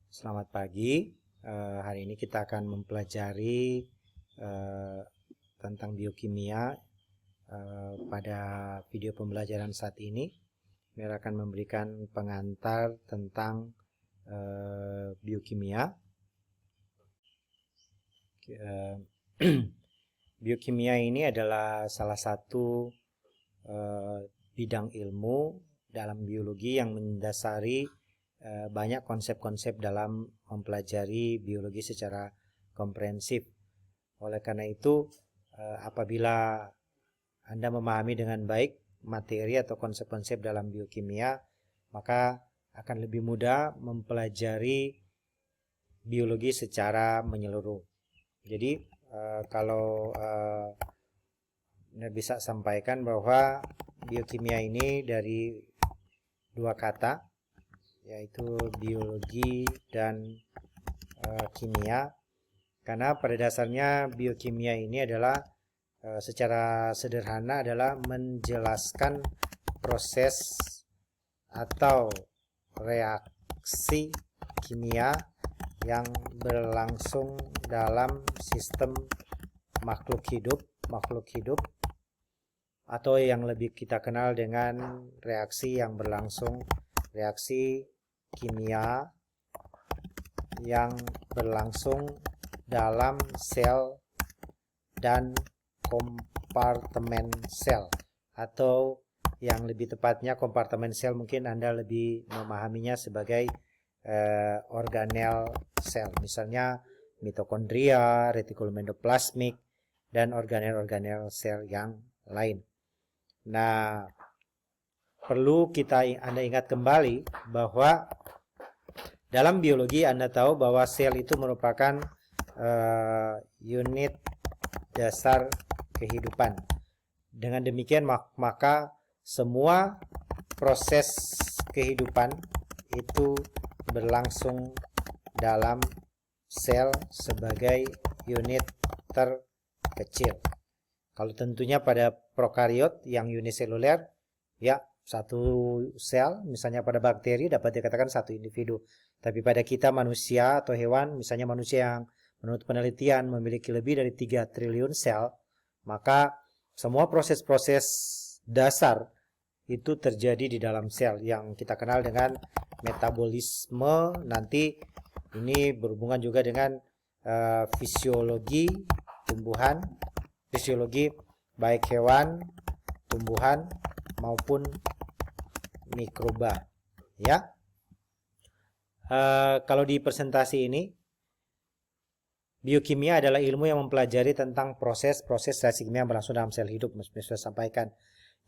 Selamat pagi. Hari ini kita akan mempelajari tentang biokimia. Pada video pembelajaran saat ini, Mir akan memberikan pengantar tentang biokimia. Biokimia ini adalah salah satu bidang ilmu dalam biologi yang mendasari banyak konsep-konsep dalam mempelajari biologi secara komprehensif. Oleh karena itu, apabila Anda memahami dengan baik materi atau konsep-konsep dalam biokimia, maka akan lebih mudah mempelajari biologi secara menyeluruh. Jadi, kalau Anda bisa sampaikan bahwa biokimia ini dari dua kata, yaitu biologi dan kimia, karena pada dasarnya biokimia ini adalah secara sederhana adalah menjelaskan proses atau reaksi kimia yang berlangsung dalam sistem makhluk hidup atau yang lebih kita kenal dengan reaksi kimia yang berlangsung dalam sel dan kompartemen sel, atau yang lebih tepatnya kompartemen sel mungkin Anda lebih memahaminya sebagai organel sel, misalnya mitokondria, retikulum endoplasmik, dan organel-organel sel yang lain. Nah, perlu Anda ingat kembali bahwa dalam biologi Anda tahu bahwa sel itu merupakan unit dasar kehidupan. Dengan demikian maka semua proses kehidupan itu berlangsung dalam sel sebagai unit terkecil. Kalau tentunya pada prokariot yang uniseluler, ya, satu sel, misalnya pada bakteri dapat dikatakan satu individu. Tapi pada kita manusia atau hewan, misalnya manusia yang menurut penelitian memiliki lebih dari 3 triliun sel, maka semua proses-proses dasar itu terjadi di dalam sel yang kita kenal dengan metabolisme. Nanti ini berhubungan juga dengan fisiologi tumbuhan, fisiologi baik hewan, tumbuhan maupun mikroba, ya. Kalau di presentasi ini, biokimia adalah ilmu yang mempelajari tentang proses-proses reaksi kimia yang berlangsung dalam sel hidup, saya sampaikan.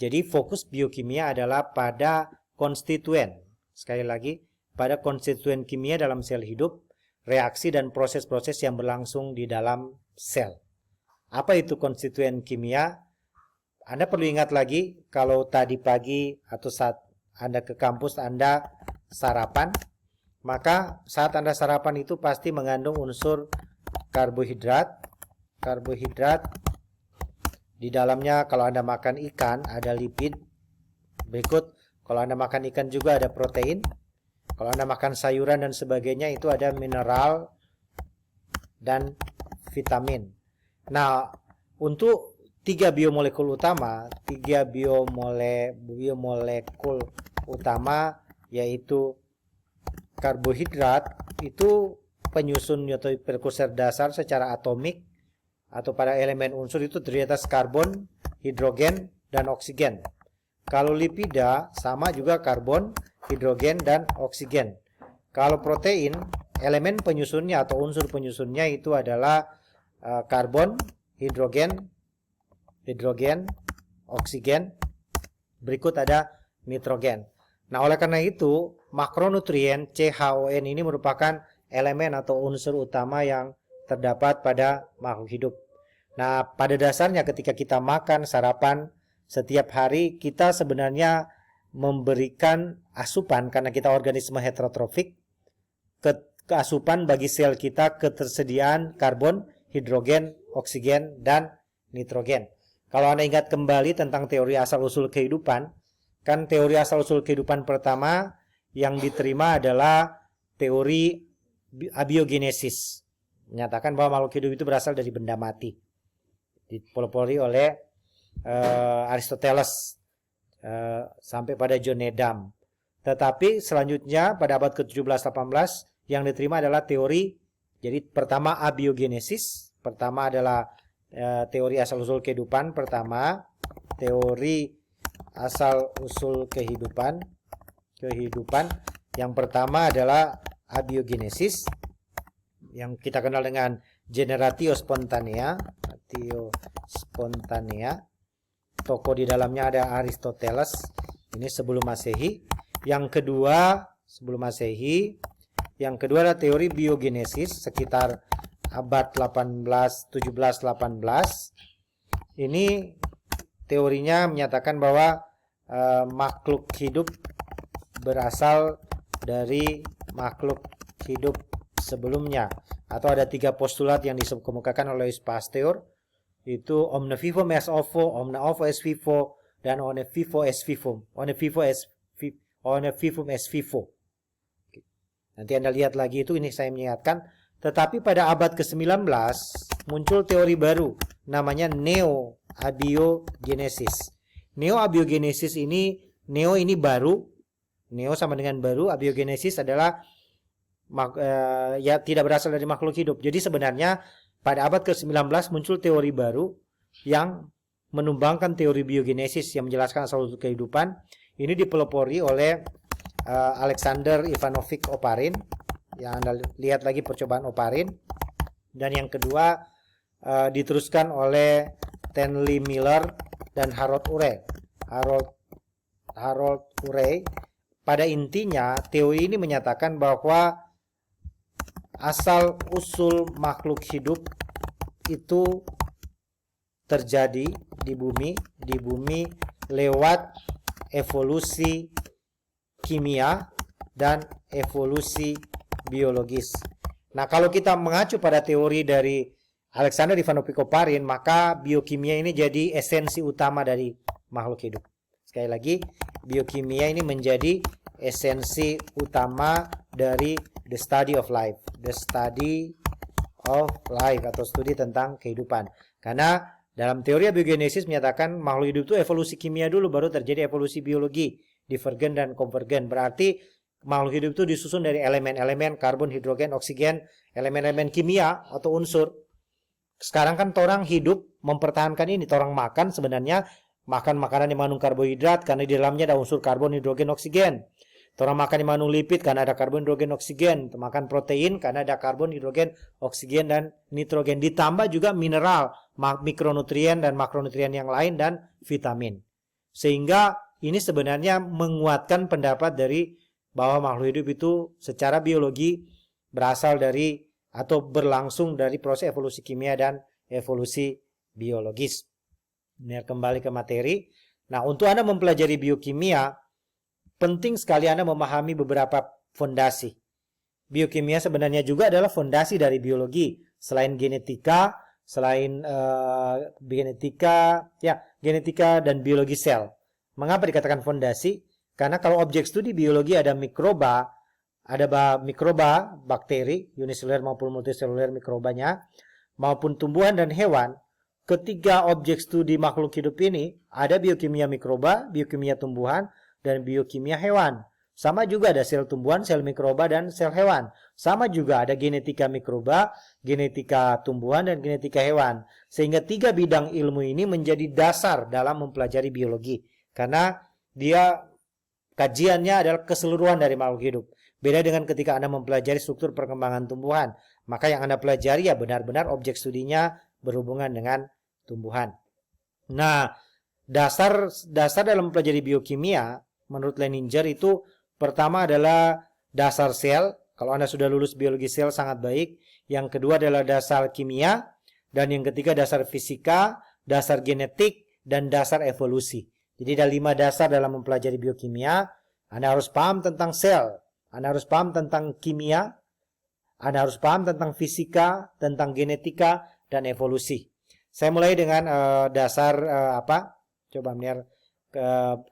Jadi fokus biokimia adalah pada konstituen, sekali lagi, pada konstituen kimia dalam sel hidup, reaksi dan proses-proses yang berlangsung di dalam sel. Apa itu konstituen kimia? Anda perlu ingat lagi, kalau tadi pagi atau saat Anda ke kampus, Anda sarapan, maka saat Anda sarapan itu pasti mengandung unsur karbohidrat. Karbohidrat di dalamnya, kalau Anda makan ikan ada lipid. Berikut, kalau Anda makan ikan juga ada protein. Kalau Anda makan sayuran dan sebagainya itu ada mineral dan vitamin. Nah, untuk 3 biomolekul utama yaitu karbohidrat, itu penyusun atau prekursor dasar secara atomik atau pada elemen unsur itu terdiri atas karbon, hidrogen, dan oksigen. Kalau lipida sama juga karbon, hidrogen, dan oksigen. Kalau protein, elemen penyusunnya atau unsur penyusunnya itu adalah karbon, hidrogen, oksigen, berikut ada nitrogen. Nah, oleh karena itu, makronutrien CHON ini merupakan elemen atau unsur utama yang terdapat pada makhluk hidup. Nah, pada dasarnya ketika kita makan sarapan setiap hari, kita sebenarnya memberikan asupan, karena kita organisme heterotrofik, keasupan bagi sel kita ketersediaan karbon, hidrogen, oksigen, dan nitrogen. Kalau Anda ingat kembali tentang teori asal-usul kehidupan, kan teori asal-usul kehidupan pertama yang diterima adalah teori abiogenesis, menyatakan bahwa makhluk hidup itu berasal dari benda mati. Dipelopori oleh Aristoteles sampai pada John Needham. Tetapi selanjutnya pada abad ke-17-18 yang diterima adalah teori, jadi pertama abiogenesis, pertama adalah teori asal-usul kehidupan, pertama teori asal-usul kehidupan yang pertama adalah abiogenesis, yang kita kenal dengan generatio spontanea. Tokoh di dalamnya ada Aristoteles, ini sebelum Masehi. Yang kedua sebelum Masehi, yang kedua adalah teori biogenesis sekitar abad 17-18. Ini teorinya menyatakan bahwa makhluk hidup berasal dari makhluk hidup sebelumnya, atau ada 3 postulat yang dikemukakan oleh Pasteur, itu omne vivum est ovo, omne ovo est vivo, dan omne vivo est vivum, omne vivum est vivo. Nanti Anda lihat lagi itu, ini saya mengingatkan. Tetapi pada abad ke-19 muncul teori baru namanya neo-abiogenesis. Neo-abiogenesis ini, neo ini baru, neo sama dengan baru, abiogenesis adalah ya tidak berasal dari makhluk hidup. Jadi sebenarnya pada abad ke-19 muncul teori baru yang menumbangkan teori biogenesis yang menjelaskan asal-usul kehidupan. Ini dipelopori oleh Alexander Ivanovich Oparin, yang Anda lihat lagi percobaan Oparin. Dan yang kedua diteruskan oleh Stanley Miller dan Harold Urey. Pada intinya teori ini menyatakan bahwa asal usul makhluk hidup itu terjadi di bumi lewat evolusi kimia dan evolusi biologis. Nah, kalau kita mengacu pada teori dari Alexander Ivanovich Oparin, maka biokimia ini jadi esensi utama dari makhluk hidup. Sekali lagi, biokimia ini menjadi esensi utama dari the study of life. The study of life atau studi tentang kehidupan. Karena dalam teori abiogenesis menyatakan makhluk hidup itu evolusi kimia dulu, baru terjadi evolusi biologi, divergen dan konvergen. Berarti makhluk hidup itu disusun dari elemen-elemen karbon, hidrogen, oksigen, elemen-elemen kimia atau unsur. Sekarang kan orang hidup mempertahankan ini, orang makan sebenarnya makan makanan yang mengandung karbohidrat karena di dalamnya ada unsur karbon, hidrogen, oksigen. Orang makan yang mengandung lipid karena ada karbon, hidrogen, oksigen. Makan protein karena ada karbon, hidrogen, oksigen, dan nitrogen. Ditambah juga mineral, mikronutrien dan makronutrien yang lain, dan vitamin. Sehingga ini sebenarnya menguatkan pendapat dari bahwa makhluk hidup itu secara biologi berasal dari atau berlangsung dari proses evolusi kimia dan evolusi biologis. Ini kembali ke materi. Nah, untuk Anda mempelajari biokimia, penting sekali Anda memahami beberapa fondasi. Biokimia sebenarnya juga adalah fondasi dari biologi. Selain genetika, genetika dan biologi sel. Mengapa dikatakan fondasi? Karena kalau objek studi biologi ada mikroba, bakteri, uniseluler maupun multiseluler mikrobanya, maupun tumbuhan dan hewan. Ketiga objek studi makhluk hidup ini ada biokimia mikroba, biokimia tumbuhan, dan biokimia hewan. Sama juga ada sel tumbuhan, sel mikroba, dan sel hewan. Sama juga ada genetika mikroba, genetika tumbuhan, dan genetika hewan. Sehingga 3 bidang ilmu ini menjadi dasar dalam mempelajari biologi. Karena dia kajiannya adalah keseluruhan dari makhluk hidup. Beda dengan ketika Anda mempelajari struktur perkembangan tumbuhan. Maka yang Anda pelajari ya benar-benar objek studinya berhubungan dengan tumbuhan. Nah, dasar dalam mempelajari biokimia menurut Leninger itu pertama adalah dasar sel. Kalau Anda sudah lulus biologi sel sangat baik. Yang kedua adalah dasar kimia. Dan yang ketiga dasar fisika, dasar genetik, dan dasar evolusi. Jadi ada 5 dasar dalam mempelajari biokimia. Anda harus paham tentang sel. Anda harus paham tentang kimia. Anda harus paham tentang fisika, tentang genetika, dan evolusi. Saya mulai dengan dasar Coba melihat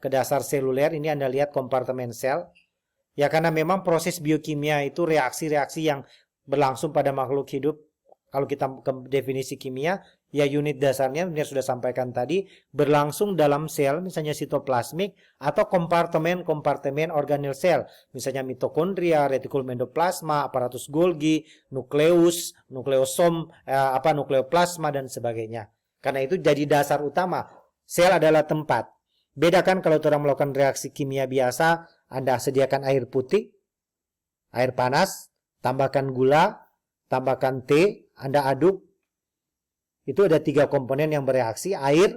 ke dasar seluler. Ini Anda lihat kompartemen sel. Ya, karena memang proses biokimia itu reaksi-reaksi yang berlangsung pada makhluk hidup. Kalau kita ke definisi kimia, ya unit dasarnya yang sudah sampaikan tadi, berlangsung dalam sel, misalnya sitoplasmik, atau kompartemen-kompartemen organel sel, misalnya mitokondria, retikulum endoplasma, aparatus Golgi, nukleus, nukleosom, nukleoplasma, dan sebagainya. Karena itu jadi dasar utama. Sel adalah tempat. Bedakan kalau orang melakukan reaksi kimia biasa, Anda sediakan air putih, air panas, tambahkan gula, tambahkan teh, Anda aduk. Itu ada 3 komponen yang bereaksi, air,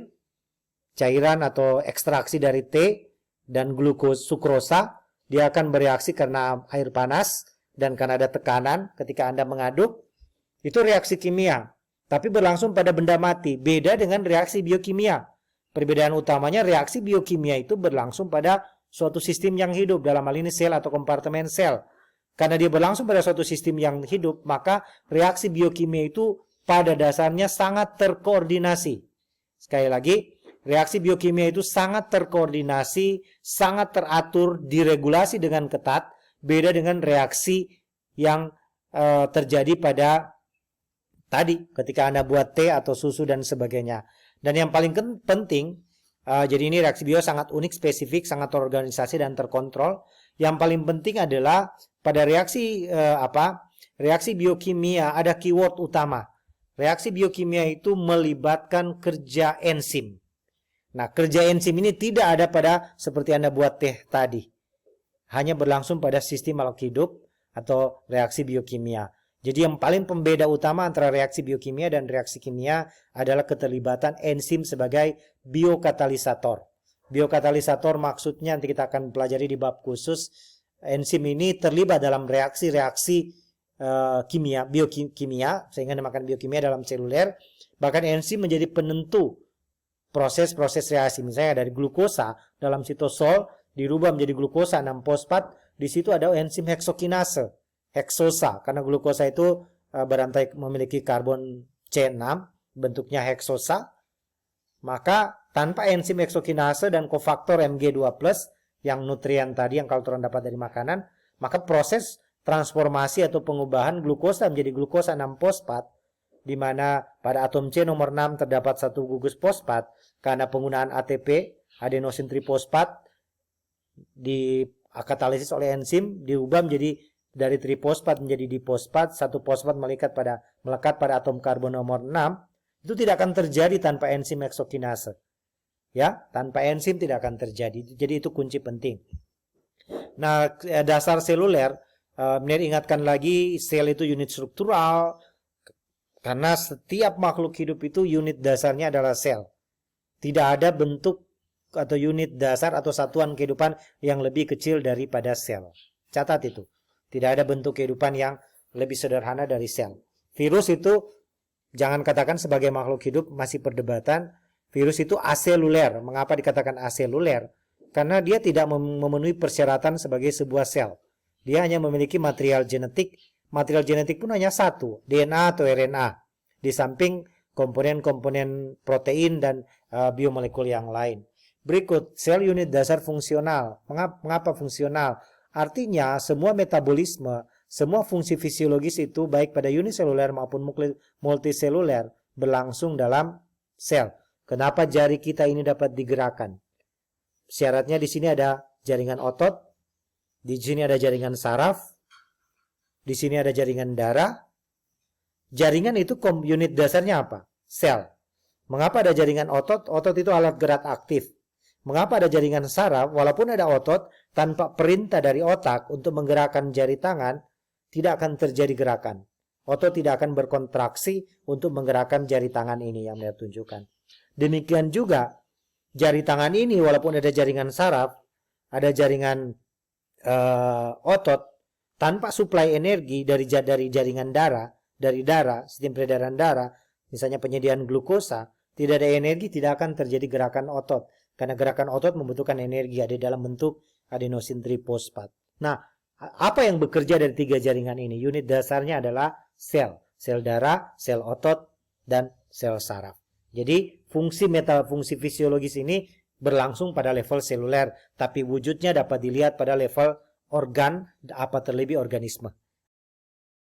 cairan atau ekstraksi dari teh, dan glukos sukrosa. Dia akan bereaksi karena air panas dan karena ada tekanan ketika Anda mengaduk. Itu reaksi kimia, tapi berlangsung pada benda mati. Beda dengan reaksi biokimia. Perbedaan utamanya reaksi biokimia itu berlangsung pada suatu sistem yang hidup, dalam hal ini sel atau kompartemen sel. Karena dia berlangsung pada suatu sistem yang hidup, maka reaksi biokimia itu pada dasarnya sangat terkoordinasi. Sekali lagi, reaksi biokimia itu sangat terkoordinasi, sangat teratur, diregulasi dengan ketat, beda dengan reaksi yang terjadi pada tadi ketika Anda buat teh atau susu dan sebagainya. Dan yang paling penting, jadi ini reaksi bio sangat unik, spesifik, sangat terorganisasi dan terkontrol. Yang paling penting adalah pada reaksi reaksi biokimia ada keyword utama. Reaksi biokimia itu melibatkan kerja enzim. Nah, kerja enzim ini tidak ada pada seperti Anda buat teh tadi. Hanya berlangsung pada sistem makhluk hidup atau reaksi biokimia. Jadi yang paling pembeda utama antara reaksi biokimia dan reaksi kimia adalah keterlibatan enzim sebagai biokatalisator. Biokatalisator maksudnya nanti kita akan pelajari di bab khusus. Enzim ini terlibat dalam reaksi-reaksi kimia, biokimia, sehingga dinamakan biokimia dalam seluler. Bahkan enzim menjadi penentu proses-proses reaksi. Misalnya dari glukosa dalam sitosol dirubah menjadi glukosa 6-fosfat. Di situ ada enzim heksokinase, heksosa, karena glukosa itu berantai memiliki karbon C6, bentuknya heksosa. Maka tanpa enzim heksokinase dan kofaktor Mg2+, yang nutrien tadi yang kalau orang dapat dari makanan, maka proses transformasi atau pengubahan glukosa menjadi glukosa 6-fosfat, di mana pada atom C nomor 6 terdapat satu gugus fosfat karena penggunaan ATP, adenosin trifosfat, di katalisis oleh enzim diubah menjadi dari trifosfat menjadi difosfat, satu fosfat melekat pada atom karbon nomor 6. Itu tidak akan terjadi tanpa enzim heksokinase. Ya, tanpa enzim tidak akan terjadi. Jadi itu kunci penting. Nah, dasar seluler, Mner ingatkan lagi, sel itu unit struktural, karena setiap makhluk hidup itu unit dasarnya adalah sel. Tidak ada bentuk atau unit dasar atau satuan kehidupan yang lebih kecil daripada sel. Catat itu. Tidak ada bentuk kehidupan yang lebih sederhana dari sel. Virus itu, jangan katakan sebagai makhluk hidup, masih perdebatan. Virus itu aseluler. Mengapa dikatakan aseluler? Karena dia tidak memenuhi persyaratan sebagai sebuah sel. Dia hanya memiliki material genetik. Material genetik pun hanya satu, DNA atau RNA. Di samping komponen-komponen protein dan biomolekul yang lain. Berikut, sel unit dasar fungsional. Mengapa fungsional? Artinya semua metabolisme, semua fungsi fisiologis itu baik pada uniseluler maupun multiseluler berlangsung dalam sel. Kenapa jari kita ini dapat digerakkan? Syaratnya di sini ada jaringan otot, di sini ada jaringan saraf, di sini ada jaringan darah. Jaringan itu unit dasarnya apa? Sel. Mengapa ada jaringan otot? Otot itu alat gerak aktif. Mengapa ada jaringan saraf? Walaupun ada otot, tanpa perintah dari otak untuk menggerakkan jari tangan, tidak akan terjadi gerakan. Otot tidak akan berkontraksi untuk menggerakkan jari tangan ini yang saya tunjukkan. Demikian juga, jari tangan ini walaupun ada jaringan saraf, ada jaringan otot, tanpa suplai energi dari jaringan darah, dari darah, sistem peredaran darah, misalnya penyediaan glukosa, tidak ada energi, tidak akan terjadi gerakan otot. Karena gerakan otot membutuhkan energi, ada dalam bentuk adenosin trifosfat. Nah, apa yang bekerja dari 3 jaringan ini? Unit dasarnya adalah sel. Sel darah, sel otot, dan sel saraf. Jadi, fungsi fisiologis ini berlangsung pada level seluler. Tapi wujudnya dapat dilihat pada level organ, apa terlebih organisme.